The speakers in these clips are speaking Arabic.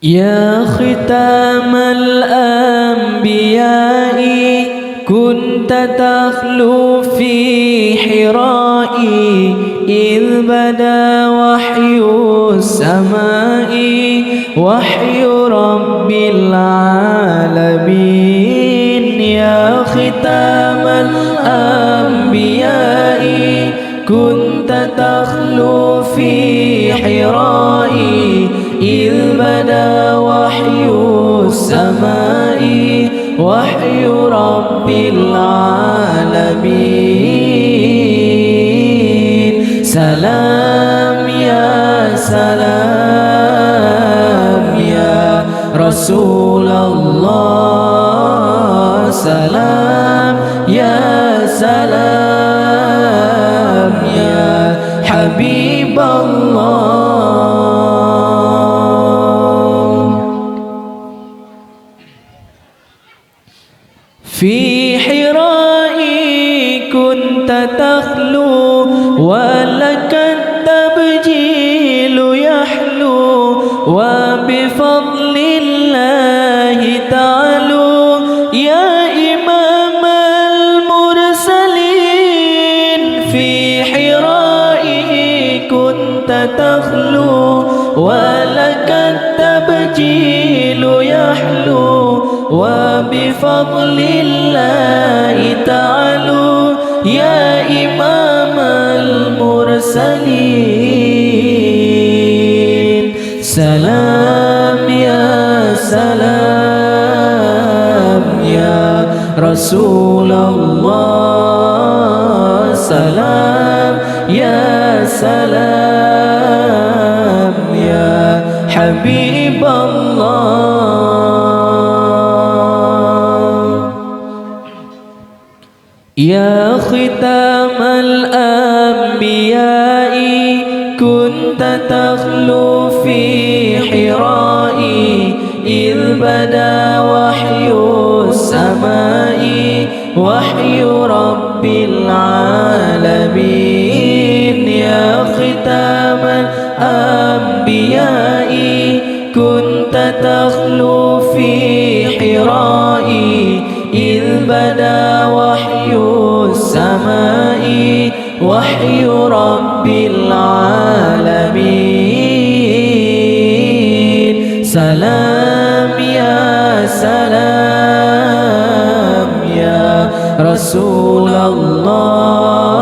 يا ختام الأنبياء كنت تخلو في حرائي إذ بدا وحي السماء وحي رب العالمين. يا ختام الأنبياء كنت تخلو في حرائي إذ بدا وحي السماء وحي رب العالمين. سلام يا سلام يا رسول الله، سلام يا سلام يا حبيب الله. في حرائي كنت تخلو ولك التبجيل يحلو وبفضل الله تعلو يا إمام المرسلين. في حرائي كنت تخلو ولك التبجيل يحلو وبفضل الله تعالوا يا إمام المرسلين. سلام يا سلام يا رسول الله، سلام يا سلام يا حبيب الله. يا ختام الأنبياء كنت تخلو في حرائي إذ بدا وحي السماء وحي رب العالمين. يا ختام الأنبياء كنت تخلو في حرائي إذ بدا وحي السماء وحي رب العالمين. سلام يا سلام يا رسول الله،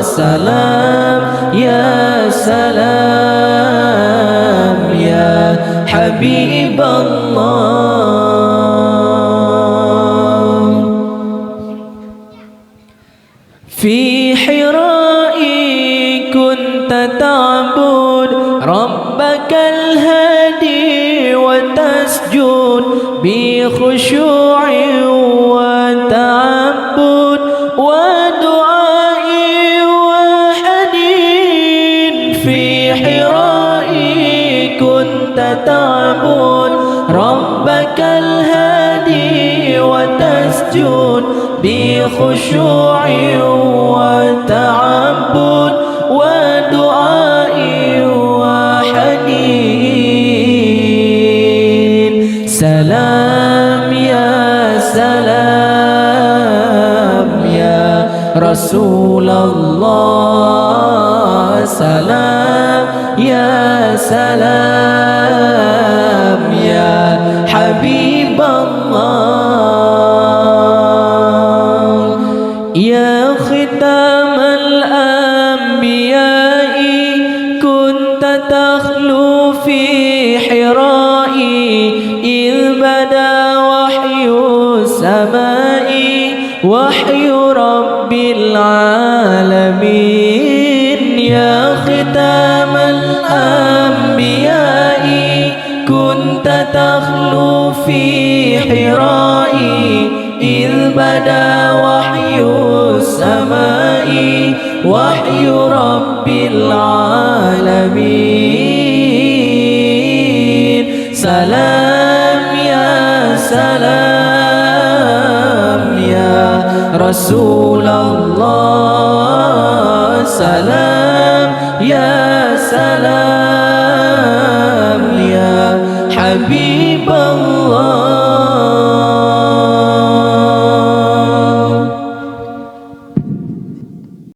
سلام يا سلام يا حبيب الله. في حرائي كنت تعبد ربك الهادي وتسجد بخشوع وتعبد ودعاء وحنين. في حرائي كنت تعبد ربك الهادي وتسجد بخشوع وتعبد ودعاء وحنين. سلام يا سلام يا رسول الله، سلام يا سلام يا حبيب الله. يا ختام الأنبياء كنت تخلو في حرائي إذ بدا وحي السماء وحي رب العالمين. يا ختام الأنبياء كنت تخلو في حرائي إذ بدا وحي السماء وحي رب العالمين. سلام يا سلام يا رسول الله، سلام يا سلام يا حبيب الله